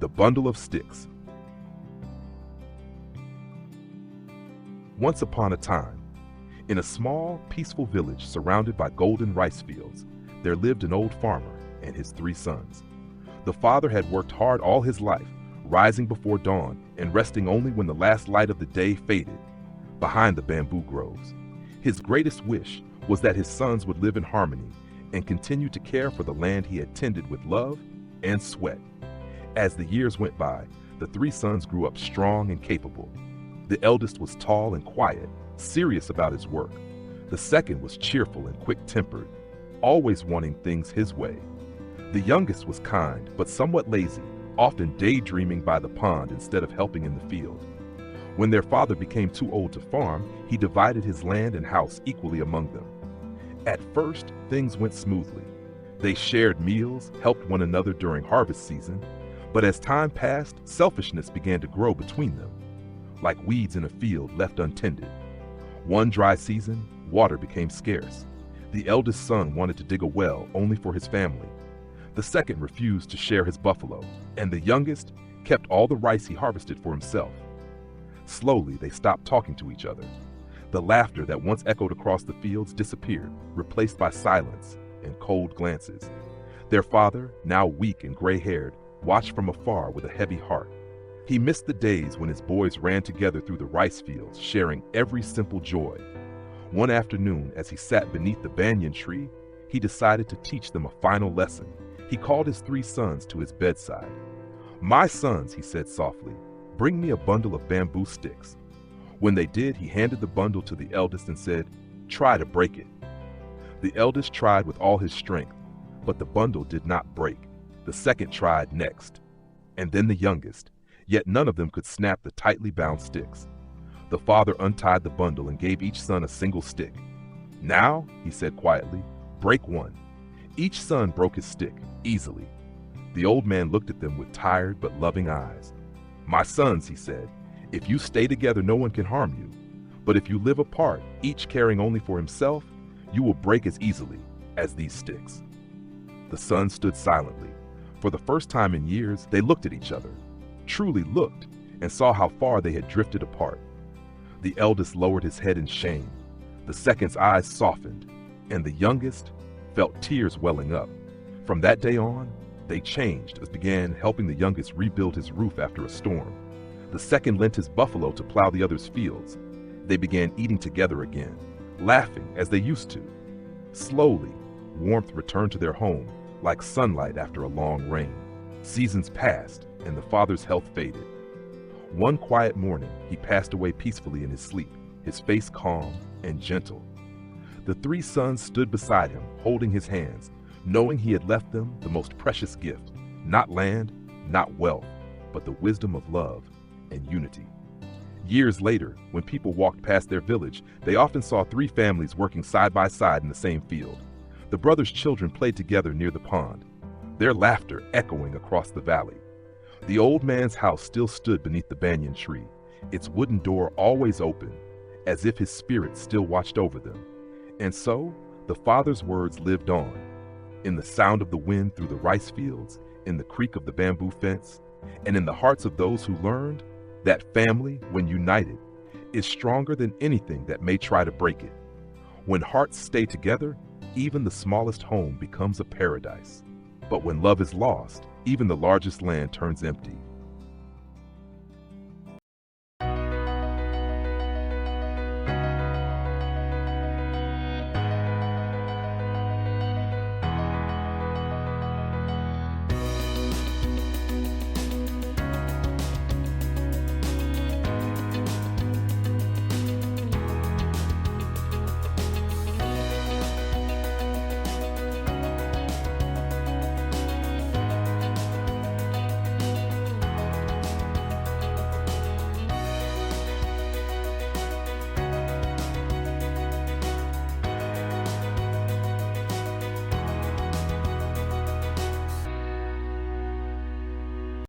The Bundle of Sticks. Once upon a time, in a small, peaceful village surrounded by golden rice fields, there lived an old farmer and his 3 sons. The father had worked hard all his life, rising before dawn and resting only when the last light of the day faded behind the bamboo groves. His greatest wish was that his sons would live in harmony and continue to care for the land he had tended with love and sweat. As the years went by, the 3 sons grew up strong and capable. The eldest was tall and quiet, serious about his work. The second was cheerful and quick-tempered, always wanting things his way. The youngest was kind, but somewhat lazy, often daydreaming by the pond instead of helping in the field. When their father became too old to farm, he divided his land and house equally among them. At first, things went smoothly. They shared meals, helped one another during harvest season, but as time passed, selfishness began to grow between them, like weeds in a field left untended. One dry season, water became scarce. The eldest son wanted to dig a well only for his family. The second refused to share his buffalo, and the youngest kept all the rice he harvested for himself. Slowly, they stopped talking to each other. The laughter that once echoed across the fields disappeared, replaced by silence and cold glances. Their father, now weak and gray-haired, watched from afar with a heavy heart. He missed the days when his boys ran together through the rice fields, sharing every simple joy. One afternoon, as he sat beneath the banyan tree, he decided to teach them a final lesson. He called his 3 sons to his bedside. "My sons," he said softly, "bring me a bundle of bamboo sticks." When they did, he handed the bundle to the eldest and said, "Try to break it." The eldest tried with all his strength, but the bundle did not break. The second tried next, and then the youngest, yet none of them could snap the tightly bound sticks. The father untied the bundle and gave each son a single stick. "Now," he said quietly, "break one." Each son broke his stick, easily. The old man looked at them with tired but loving eyes. "My sons," he said, "if you stay together, no one can harm you. But if you live apart, each caring only for himself, you will break as easily as these sticks." The sons stood silently. For the first time in years, they looked at each other, truly looked, and saw how far they had drifted apart. The eldest lowered his head in shame. The second's eyes softened, and the youngest felt tears welling up. From that day on, they changed as began helping the youngest rebuild his roof after a storm. The second lent his buffalo to plow the other's fields. They began eating together again, laughing as they used to. Slowly, warmth returned to their home, like sunlight after a long rain. Seasons passed, and the father's health faded. One quiet morning, he passed away peacefully in his sleep, his face calm and gentle. The 3 sons stood beside him, holding his hands, knowing he had left them the most precious gift, not land, not wealth, but the wisdom of love and unity. Years later, when people walked past their village, they often saw 3 families working side by side in the same field. The brothers' children played together near the pond, their laughter echoing across the valley. The old man's house still stood beneath the banyan tree, its wooden door always open, as if his spirit still watched over them. And so, the father's words lived on, in the sound of the wind through the rice fields, in the creak of the bamboo fence, and in the hearts of those who learned that family, when united, is stronger than anything that may try to break it. When hearts stay together, even the smallest home becomes a paradise. But when love is lost, even the largest land turns empty.